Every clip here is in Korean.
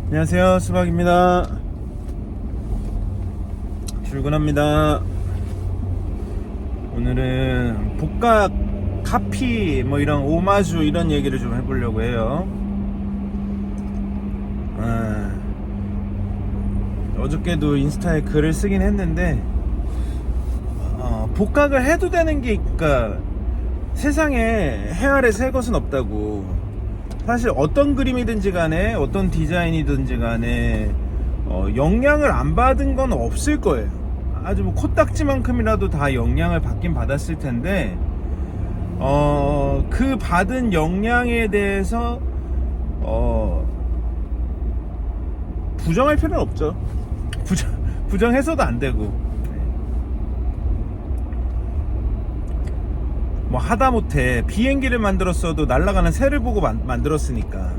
안녕하세요, 수박입니다. 출근합니다. 오늘은 복각 카피 뭐 이런 오마주 이런 얘기를 좀 해보려고 해요. 어저께도 인스타에 글을 쓰긴 했는데 복각을 해도 되는 게, 그러니까 세상에 해 아래 새 것은 없다고. 사실 어떤 그림이든지 간에 어떤 디자인이든지 간에 영향을 안 받은 건 없을 거예요. 아주 뭐 코딱지만큼이라도 다 영향을 받긴 받았을 텐데 그 받은 영향에 대해서 부정할 필요는 없죠. 부정해서도 안 되고, 뭐 하다못해 비행기를 만들었어도 날아가는 새를 보고 만들었으니까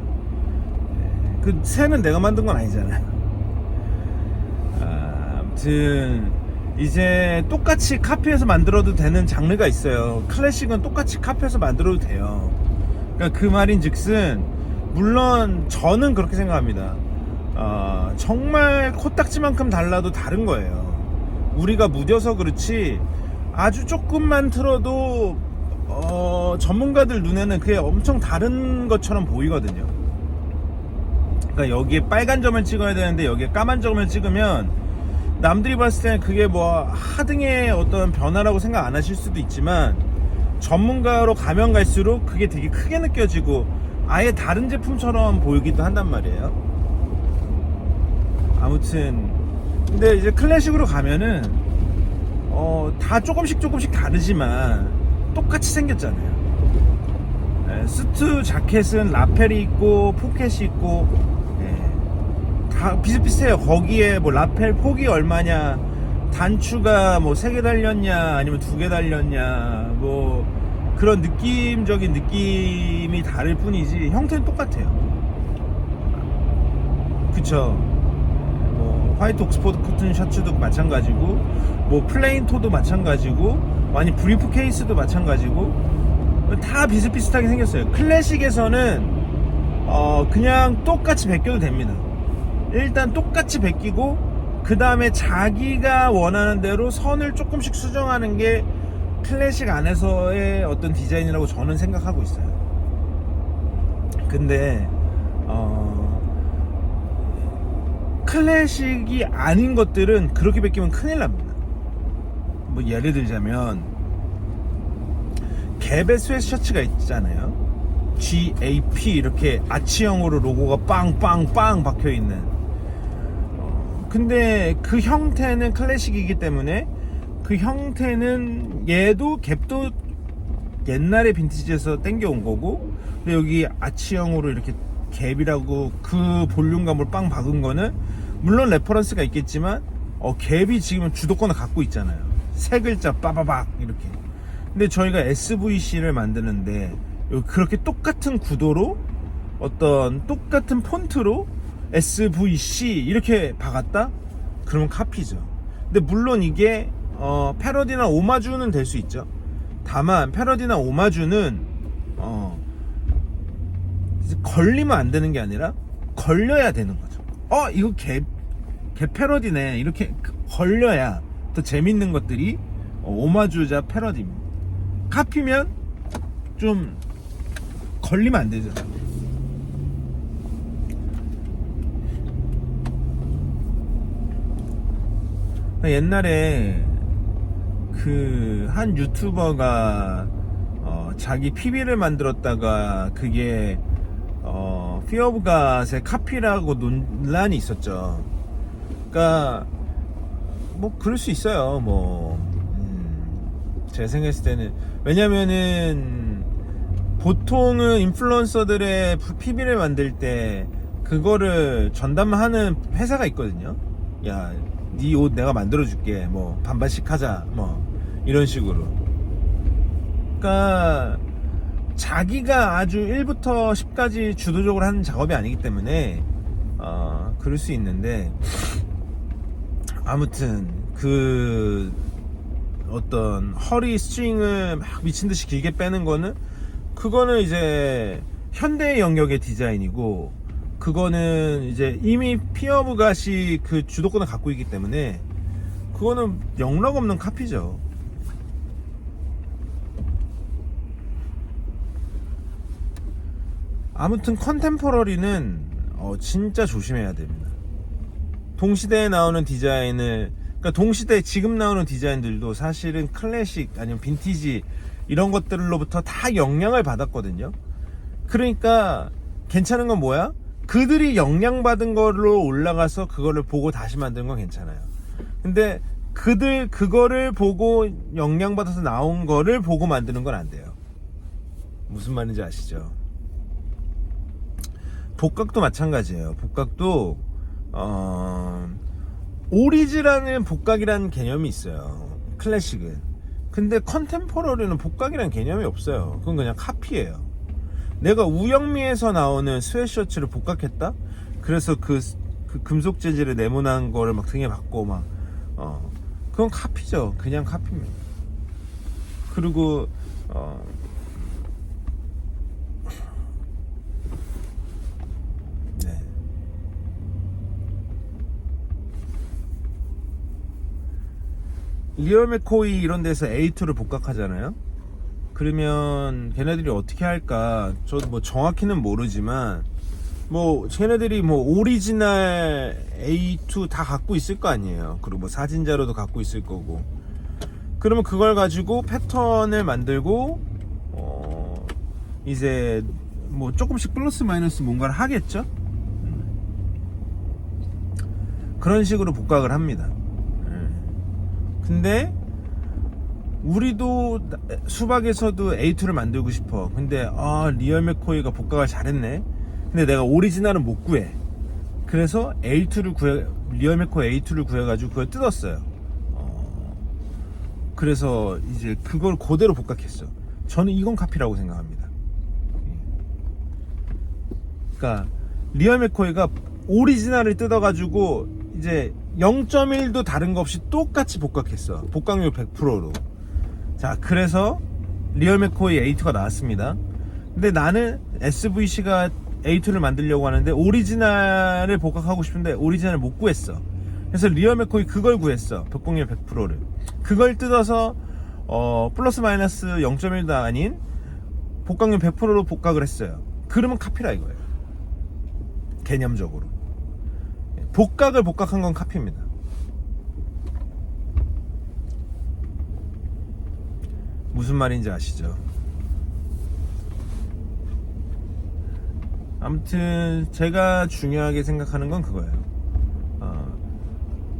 그 새는 내가 만든 건 아니잖아요. 아무튼 이제 똑같이 카피해서 만들어도 되는 장르가 있어요. 클래식은 똑같이 카피해서 만들어도 돼요. 그러니까 그 말인즉슨, 물론 저는 그렇게 생각합니다. 정말 코딱지만큼 달라도 다른 거예요. 우리가 무뎌서 그렇지 아주 조금만 틀어도 전문가들 눈에는 그게 엄청 다른 것처럼 보이거든요. 그러니까 여기에 빨간 점을 찍어야 되는데 여기에 까만 점을 찍으면 남들이 봤을 때는 그게 뭐 하등의 어떤 변화라고 생각 안 하실 수도 있지만, 전문가로 가면 갈수록 그게 되게 크게 느껴지고 아예 다른 제품처럼 보이기도 한단 말이에요. 아무튼 근데 이제 클래식으로 가면은 다 조금씩 다르지만 똑같이 생겼잖아요. 수트 자켓은 라펠이 있고 포켓이 있고, 다 비슷비슷해요. 거기에 뭐 라펠 폭이 얼마냐, 단추가 뭐 3개 달렸냐 아니면 2개 달렸냐, 뭐 그런 느낌적인 느낌이 다를 뿐이지 형태는 똑같아요. 그쵸. 뭐 화이트 옥스포드 코튼 셔츠도 마찬가지고, 뭐 플레인 토도 마찬가지고, 아니 브리프 케이스도 마찬가지고, 다 비슷비슷하게 생겼어요. 클래식에서는 그냥 똑같이 베껴도 됩니다. 일단 똑같이 베끼고 그 다음에 자기가 원하는 대로 선을 조금씩 수정하는 게 클래식 안에서의 어떤 디자인이라고 저는 생각하고 있어요. 근데 클래식이 아닌 것들은 그렇게 베끼면 큰일 납니다. 뭐 예를 들자면 갭의 스웨트셔츠가 있잖아요. GAP 이렇게 아치형으로 로고가 빵빵빵 박혀있는. 근데 그 형태는 클래식이기 때문에 그 형태는 얘도 갭도 옛날에 빈티지에서 땡겨온 거고, 근데 여기 아치형으로 이렇게 갭이라고 그 볼륨감을 빵 박은 거는 물론 레퍼런스가 있겠지만 갭이 지금 주도권을 갖고 있잖아요. 세 글자 빠바박 이렇게. 근데 저희가 SVC를 만드는데 그렇게 똑같은 구도로 어떤 똑같은 폰트로 SVC 이렇게 박았다? 그러면 카피죠. 근데 물론 이게 패러디나 오마주는 될 수 있죠. 다만 패러디나 오마주는 걸리면 안 되는 게 아니라 걸려야 되는 거죠. 이거 개 패러디네 이렇게 걸려야 더 재밌는 것들이 오마주자 패러디입니다. 카피면 좀 걸리면 안 되죠. 옛날에 그 한 유튜버가 자기 PB를 만들었다가 그게 Fear of God의 카피라고 논란이 있었죠. 그러니까 뭐 그럴 수 있어요. 뭐 제가 생각했을 때는, 왜냐면은 보통은 인플루언서들의 PB를 만들 때 그거를 전담하는 회사가 있거든요. 야, 네 옷 내가 만들어줄게, 뭐 반반씩 하자, 뭐 이런 식으로. 그러니까 자기가 아주 1부터 10까지 주도적으로 하는 작업이 아니기 때문에 그럴 수 있는데, 아무튼 그 어떤 허리 스트링을 막 미친듯이 길게 빼는 거는, 그거는 이제 현대의 영역의 디자인이고, 그거는 이제 이미 피어브갓이 그 주도권을 갖고 있기 때문에 그거는 영락 없는 카피죠. 아무튼 컨템포러리는 진짜 조심해야 됩니다. 동시대에 나오는 디자인을, 그러니까 동시대에 지금 나오는 디자인들도 사실은 클래식 아니면 빈티지 이런 것들로부터 다 영향을 받았거든요. 그러니까 괜찮은 건 뭐야? 그들이 영향받은 걸로 올라가서 그거를 보고 다시 만드는 건 괜찮아요. 근데 그거를 보고 영향받아서 나온 거를 보고 만드는 건 안 돼요. 무슨 말인지 아시죠? 복각도 마찬가지예요. 복각도 오리지널은 복각이라는 개념이 있어요. 클래식은. 근데 컨템포러리는 복각이라는 개념이 없어요. 그건 그냥 카피예요. 내가 우영미에서 나오는 스웨셔츠를 복각했다? 그래서 그 금속 재질을 네모난 거를 막 등에 받고 막 그건 카피죠. 그냥 카피입니다. 그리고 네. 리얼 맥코이 이런 데서 A2를 복각하잖아요. 그러면 걔네들이 어떻게 할까? 저도 뭐 정확히는 모르지만 뭐 걔네들이 뭐 오리지널 A2 다 갖고 있을 거 아니에요. 그리고 뭐 사진 자료도 갖고 있을 거고. 그러면 그걸 가지고 패턴을 만들고 이제 뭐 조금씩 플러스 마이너스 뭔가를 하겠죠. 그런 식으로 복각을 합니다. 근데 우리도 수박에서도 A2를 만들고 싶어. 근데 리얼 맥코이가 복각을 잘했네. 근데 내가 오리지널은 못 구해. 그래서 리얼 맥코이 A2를 구해가지고 그걸 뜯었어요. 그래서 이제 그걸 그대로 복각했어. 저는 이건 카피라고 생각합니다. 그러니까 리얼 맥코이가 오리지널을 뜯어가지고 이제 0.1도 다른 거 없이 똑같이 복각했어. 복각률 100%로. 자, 그래서 리얼 맥코이 A2가 나왔습니다. 근데 나는 SVC가 A2를 만들려고 하는데 오리지널을 복각하고 싶은데 오리지널을 못 구했어. 그래서 리얼 맥코이 그걸 구했어. 복각률 100%를. 그걸 뜯어서 플러스 마이너스 0.1도 아닌 복각률 100%로 복각을 했어요. 그러면 카피라 이거예요. 개념적으로. 복각을 복각한 건 카피입니다. 무슨 말인지 아시죠? 아무튼 제가 중요하게 생각하는 건 그거예요.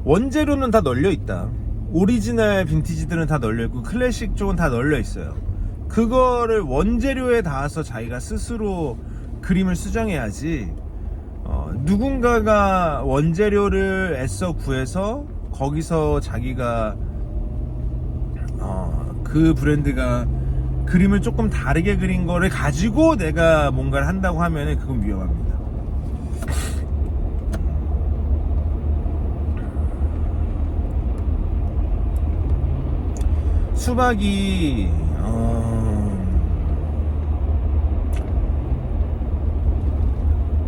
원재료는 다 널려 있다. 오리지널 빈티지들은 다 널려 있고 클래식 쪽은 다 널려 있어요. 그거를 원재료에 닿아서 자기가 스스로 그림을 수정해야지. 누군가가 원재료를 애써 구해서 거기서 자기가 그 브랜드가 그림을 조금 다르게 그린 거를 가지고 내가 뭔가를 한다고 하면 그건 위험합니다. 수박이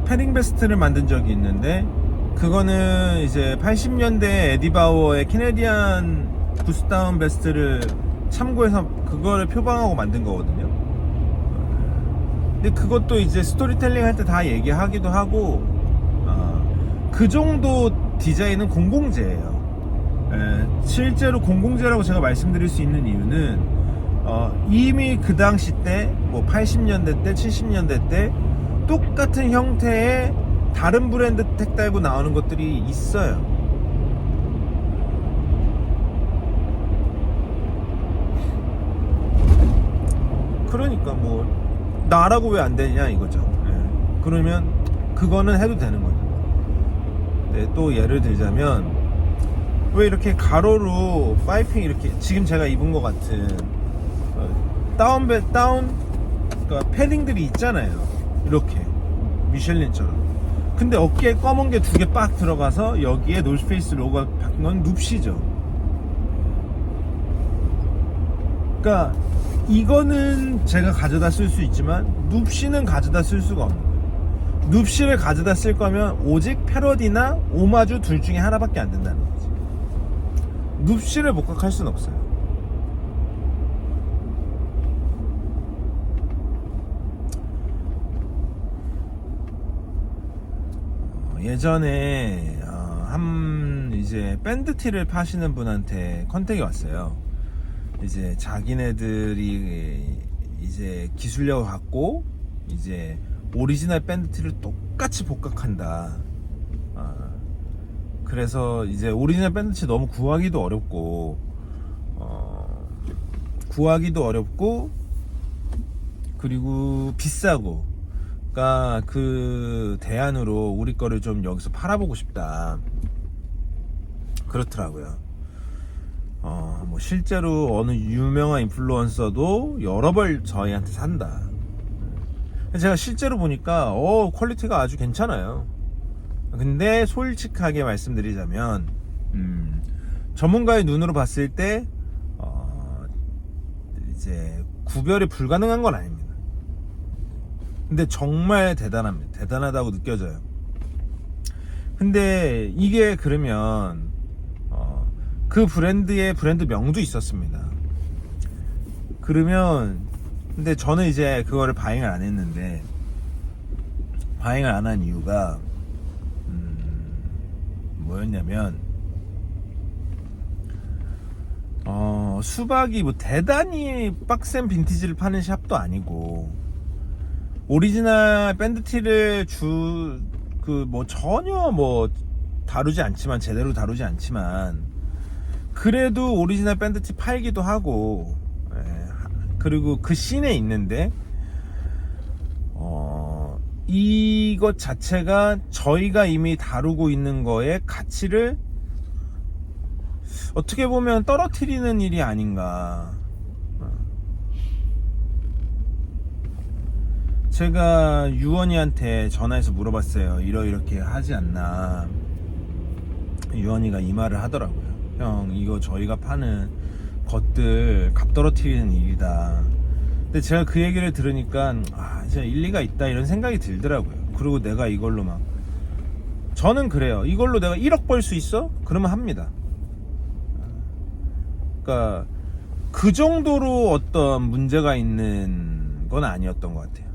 패딩 베스트를 만든 적이 있는데 그거는 이제 80년대 에디바워의 캐네디안 부스다운 베스트를 참고해서 그거를 표방하고 만든 거거든요. 근데 그것도 이제 스토리텔링 할 때 다 얘기하기도 하고 그 정도 디자인은 공공재예요. 실제로 공공재라고 제가 말씀드릴 수 있는 이유는 이미 그 당시 때 뭐 80년대 때 70년대 때 똑같은 형태의 다른 브랜드 택 달고 나오는 것들이 있어요. 그러니까 뭐 나라고 왜 안 되냐 이거죠. 그러면 그거는 해도 되는 거죠. 네, 또 예를 들자면 왜 이렇게 가로로 파이핑 이렇게 지금 제가 입은 것 같은 다운 그러니까 패딩들이 있잖아요. 이렇게 미슐린처럼. 근데 어깨에 검은 게 두 개 빡 들어가서 여기에 노스페이스 로고가 바뀐 건 눕시죠. 그러니까 이거는 제가 가져다 쓸 수 있지만 눕시는 가져다 쓸 수가 없는 거예요. 눕실을 가져다 쓸 거면 오직 패러디나 오마주 둘 중에 하나밖에 안 된다는 거지. 눕실을 복각할 수는 없어요. 예전에 이제 밴드티를 파시는 분한테 컨택이 왔어요. 이제 자기네들이 이제 기술력을 갖고 이제 오리지널 밴드티를 똑같이 복각한다. 그래서 이제 오리지널 밴드티 너무 구하기도 어렵고 그리고 비싸고, 그러니까 그 대안으로 우리 거를 좀 여기서 팔아보고 싶다, 그렇더라고요. 뭐 실제로 어느 유명한 인플루언서도 여러 벌 저희한테 산다. 제가 실제로 보니까 퀄리티가 아주 괜찮아요. 근데 솔직하게 말씀드리자면 전문가의 눈으로 봤을 때 이제 구별이 불가능한 건 아닙니다. 근데 정말 대단합니다. 대단하다고 느껴져요. 근데 이게 그러면 그 브랜드의 브랜드 명도 있었습니다. 그러면 근데 저는 이제 그거를 바잉을 안 했는데, 바잉을 안 한 이유가 뭐였냐면 수박이 뭐 대단히 빡센 빈티지를 파는 샵도 아니고, 오리지널 밴드티를 뭐 전혀 뭐 제대로 다루지 않지만 그래도 오리지널 밴드티 팔기도 하고, 그리고 그 씬에 있는데 이것 자체가 저희가 이미 다루고 있는 거에 가치를 어떻게 보면 떨어뜨리는 일이 아닌가. 제가 유언이한테 전화해서 물어봤어요. 이렇게 하지 않나. 유언이가 이 말을 하더라고요. 형, 이거 저희가 파는 것들 값 떨어뜨리는 일이다. 근데 제가 그 얘기를 들으니까 진짜 일리가 있다, 이런 생각이 들더라고요. 그리고 내가 이걸로 저는 그래요. 이걸로 내가 1억 벌 수 있어? 그러면 합니다. 그러니까 그 정도로 어떤 문제가 있는 건 아니었던 것 같아요.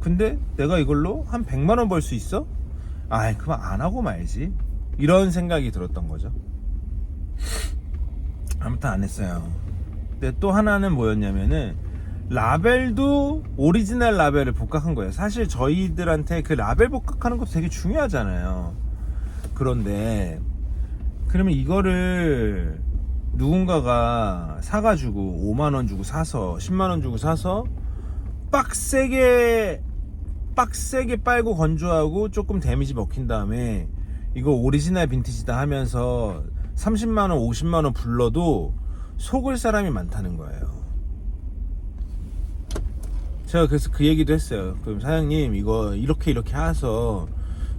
근데 내가 이걸로 한 100만원 벌 수 있어? 그럼 안 하고 말지, 이런 생각이 들었던 거죠. 아무튼 안 했어요. 근데 또 하나는 뭐였냐면은, 라벨도 오리지널 라벨을 복각한 거예요. 사실 저희들한테 그 라벨 복각하는 것도 되게 중요하잖아요. 그런데 그러면 이거를 누군가가 사가지고 5만원 주고 사서 10만원 주고 사서 빡세게 빨고 건조하고 조금 데미지 먹힌 다음에 이거 오리지널 빈티지다 하면서 30만원 50만원 불러도 속을 사람이 많다는 거예요. 제가 그래서 그 얘기도 했어요. 그럼 사장님, 이거 이렇게 해서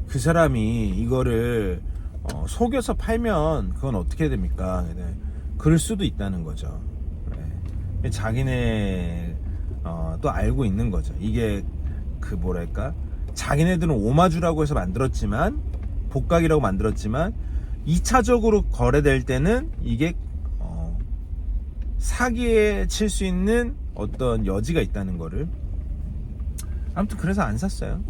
그 사람이 이거를 속여서 팔면 그건 어떻게 됩니까? 그럴 수도 있다는 거죠. 자기네 또 알고 있는 거죠. 이게 그 뭐랄까, 자기네들은 오마주라고 해서 만들었지만, 복각이라고 만들었지만 2차적으로 거래될 때는 이게 사기에 칠 수 있는 어떤 여지가 있다는 거를. 아무튼 그래서 안 샀어요.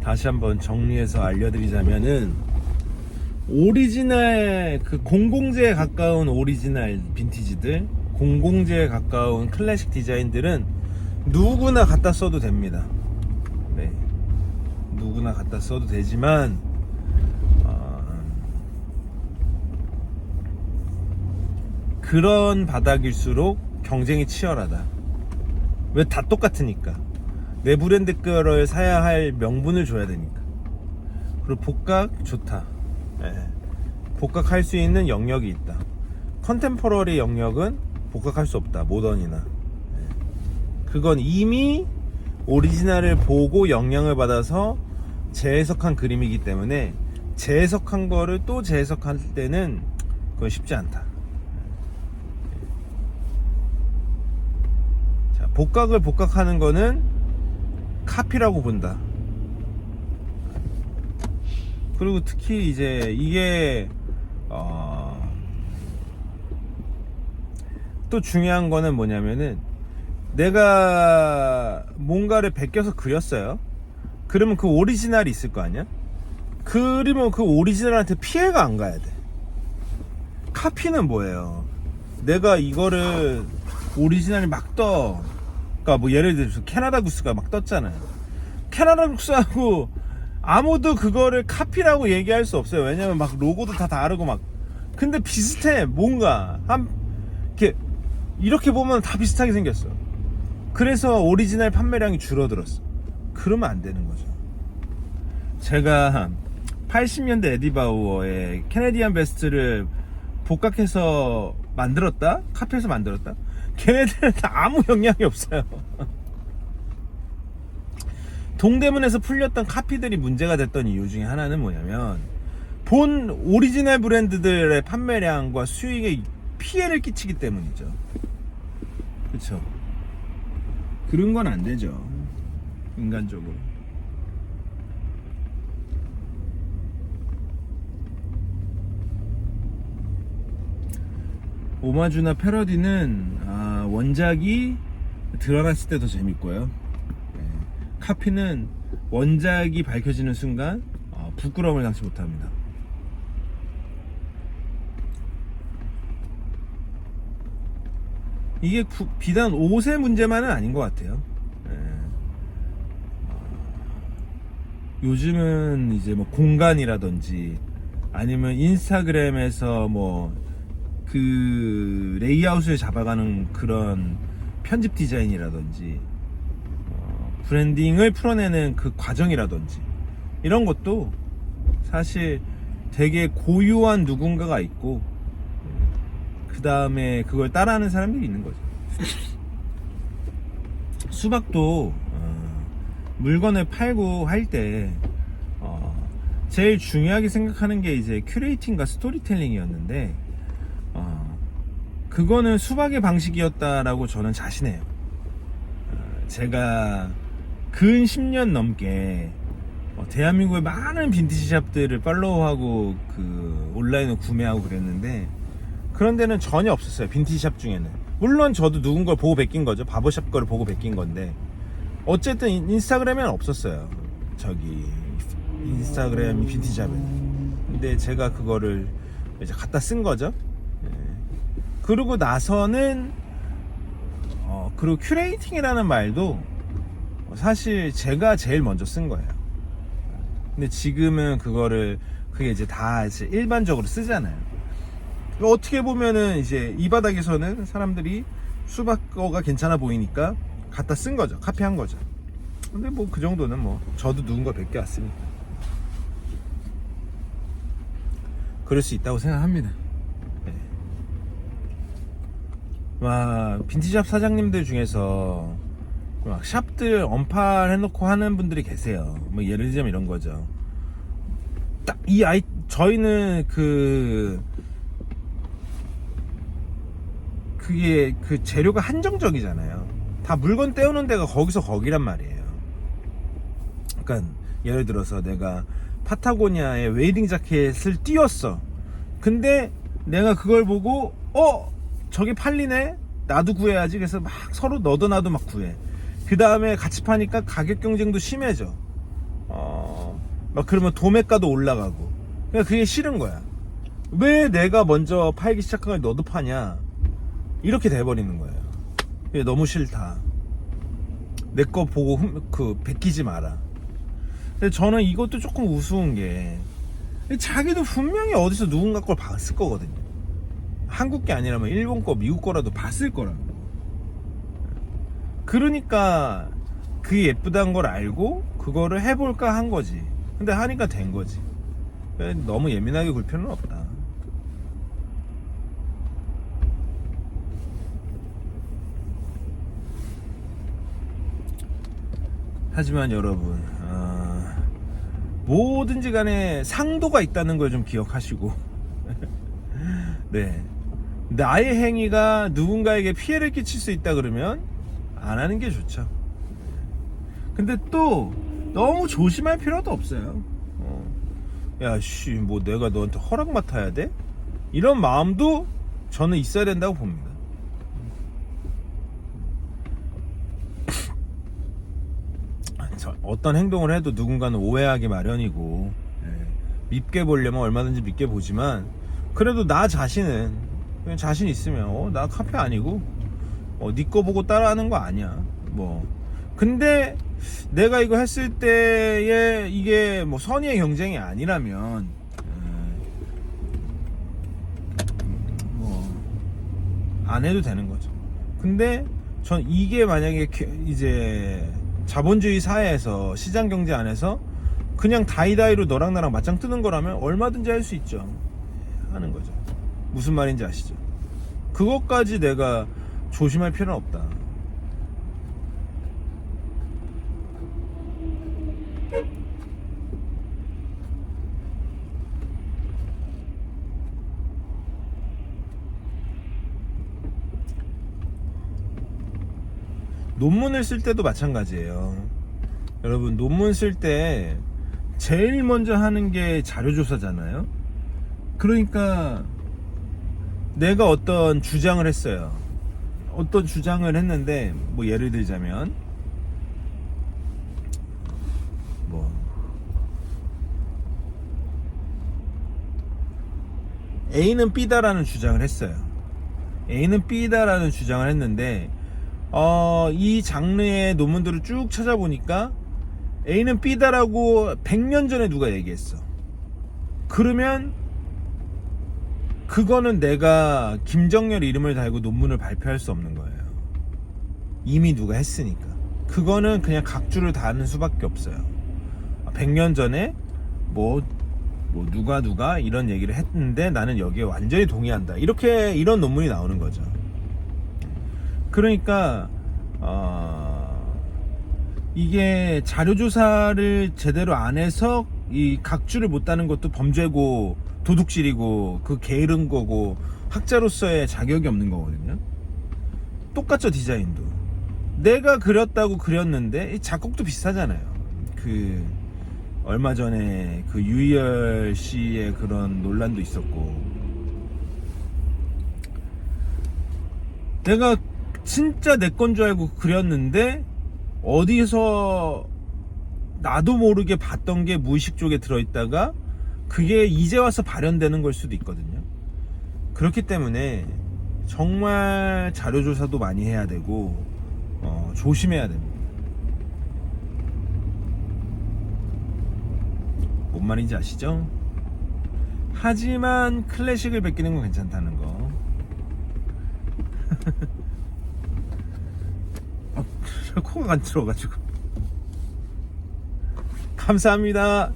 다시 한번 정리해서 알려드리자면은, 오리지널 그 공공재에 가까운 오리지널 빈티지들, 공공재에 가까운 클래식 디자인들은 누구나 갖다 써도 됩니다. 네, 누구나 갖다 써도 되지만 그런 바닥일수록 경쟁이 치열하다. 왜? 다 똑같으니까. 내 브랜드 거를 사야 할 명분을 줘야 되니까. 그리고 복각 좋다. 복각할 수 있는 영역이 있다. 컨템포러리 영역은 복각할 수 없다. 모던이나. 그건 이미 오리지널을 보고 영향을 받아서 재해석한 그림이기 때문에 재해석한 거를 또 재해석할 때는 그건 쉽지 않다. 자, 복각을 복각하는 거는 카피라고 본다. 그리고 특히 이제 이게 또 중요한 거는 뭐냐면은 내가 뭔가를 베껴서 그렸어요. 그러면 그 오리지널이 있을 거 아니야? 그러면 그 오리지널한테 피해가 안 가야 돼. 카피는 뭐예요? 내가 이거를 오리지널이 막 떠. 그러니까 뭐 예를 들어서 캐나다 구스가 막 떴잖아요. 캐나다 구스하고 아무도 그거를 카피라고 얘기할 수 없어요. 왜냐면 막 로고도 다 다르고 막. 근데 비슷해. 뭔가 이렇게 보면 다 비슷하게 생겼어. 그래서 오리지널 판매량이 줄어들었어. 그러면 안 되는 거죠. 제가 80년대 에디바우어의 캐네디안 베스트를 복각해서 만들었다? 카피해서 만들었다? 걔네들은 다 아무 영향이 없어요. 동대문에서 풀렸던 카피들이 문제가 됐던 이유 중에 하나는 뭐냐면 본 오리지널 브랜드들의 판매량과 수익에 피해를 끼치기 때문이죠. 그쵸? 그런 건 안 되죠. 인간적으로. 오마주나 패러디는 원작이 드러났을 때 더 재밌고요. 카피는 원작이 밝혀지는 순간 부끄러움을 당치 못합니다. 이게 비단 옷의 문제만은 아닌 것 같아요. 요즘은 이제 뭐 공간이라든지 아니면 인스타그램에서 뭐 그 레이아웃을 잡아가는 그런 편집 디자인이라든지 브랜딩을 풀어내는 그 과정이라든지 이런 것도 사실 되게 고유한 누군가가 있고 그 다음에 그걸 따라하는 사람들이 있는 거죠. 수박도 물건을 팔고 할 때 제일 중요하게 생각하는 게 이제 큐레이팅과 스토리텔링이었는데 그거는 수박의 방식이었다라고 저는 자신해요. 제가 근 10년 넘게 대한민국의 많은 빈티지 샵들을 팔로우하고 그 온라인으로 구매하고 그랬는데 그런 데는 전혀 없었어요. 빈티지 샵 중에는. 물론 저도 누군 걸 보고 베낀 거죠. 바버샵 거를 보고 베낀 건데 어쨌든 인스타그램에는 없었어요. 저기 인스타그램 빈티지 샵에는. 근데 제가 그거를 이제 갖다 쓴 거죠. 그러고 나서는 그리고 큐레이팅이라는 말도 사실 제가 제일 먼저 쓴 거예요. 근데 지금은 그게 이제 다 이제 일반적으로 쓰잖아요. 어떻게 보면은 이제 이 바닥에서는 사람들이 수박 거가 괜찮아 보이니까 갖다 쓴 거죠. 카피한 거죠. 근데 뭐 그 정도는 뭐 저도 누군가 베껴왔으니까 그럴 수 있다고 생각합니다. 막 빈티지샵 사장님들 중에서 막 샵들 언팔 해놓고 하는 분들이 계세요. 뭐 예를 들자면 이런 거죠. 딱 저희는 그게 그 재료가 한정적이잖아요. 다 물건 떼우는 데가 거기서 거기란 말이에요. 그러니까 예를 들어서 내가 파타고니아의 웨이딩 자켓을 띄웠어. 근데 내가 그걸 보고 저게 팔리네? 나도 구해야지. 그래서 막 서로 너도 나도 막 구해. 그 다음에 같이 파니까 가격 경쟁도 심해져. 막 그러면 도매가도 올라가고. 그러니까 그게 싫은 거야. 왜 내가 먼저 팔기 시작한 걸 너도 파냐? 이렇게 돼버리는 거예요. 그게 너무 싫다. 내 거 보고 베끼지 마라. 근데 저는 이것도 조금 우스운 게 자기도 분명히 어디서 누군가 걸 봤을 거거든요. 한국 게 아니라면 일본 거, 미국 거라도 봤을 거라고. 그러니까 그게 예쁘다는 걸 알고 그거를 해볼까 한 거지. 근데 하니까 된 거지. 너무 예민하게 굴 필요는 없다. 하지만 여러분, 뭐든지 간에 상도가 있다는 걸 좀 기억하시고 네, 나의 행위가 누군가에게 피해를 끼칠 수 있다 그러면 안 하는 게 좋죠. 근데 또 너무 조심할 필요도 없어요. 야씨, 뭐 내가 너한테 허락 맡아야 돼? 이런 마음도 저는 있어야 된다고 봅니다. 어떤 행동을 해도 누군가는 오해하기 마련이고, 밉게 보려면 얼마든지 밉게 보지만, 그래도 나 자신은 그냥 자신 있으면 나 카페 아니고 네 거 보고 따라하는 거 아니야. 뭐 근데 내가 이거 했을 때에 이게 뭐 선의의 경쟁이 아니라면 뭐 안 해도 되는 거죠. 근데 전 이게 만약에 이제 자본주의 사회에서 시장 경제 안에서 그냥 다이다이로 너랑 나랑 맞짱 뜨는 거라면 얼마든지 할 수 있죠. 하는 거죠. 무슨 말인지 아시죠? 그것까지 내가 조심할 필요는 없다. 논문을 쓸 때도 마찬가지예요. 여러분, 논문 쓸 때 제일 먼저 하는 게 자료조사잖아요. 그러니까 내가 어떤 주장을 했어요. 어떤 주장을 했는데, 뭐 예를 들자면 뭐 A는 B다라는 주장을 했어요. A는 B다라는 주장을 했는데 이 장르의 논문들을 쭉 찾아보니까 A는 B다라고 100년 전에 누가 얘기했어. 그러면 그거는 내가 김정렬 이름을 달고 논문을 발표할 수 없는 거예요. 이미 누가 했으니까. 그거는 그냥 각주를 다하는 수밖에 없어요. 100년 전에 뭐 누가 이런 얘기를 했는데 나는 여기에 완전히 동의한다. 이런 논문이 나오는 거죠. 그러니까 이게 자료조사를 제대로 안 해서 이 각주를 못 다는 것도 범죄고 도둑질이고 그 게으른 거고 학자로서의 자격이 없는 거거든요. 똑같죠. 디자인도 내가 그렸다고 그렸는데 작곡도 비슷하잖아요. 그 얼마 전에 그 유희열 씨의 그런 논란도 있었고, 내가 진짜 내 건 줄 알고 그렸는데 어디서 나도 모르게 봤던 게 무의식 쪽에 들어있다가 그게 이제 와서 발현되는 걸 수도 있거든요. 그렇기 때문에 정말 자료조사도 많이 해야 되고 조심해야 됩니다. 뭔 말인지 아시죠? 하지만 클래식을 베끼는 건 괜찮다는 거. 코가 간지러워가지고. 감사합니다.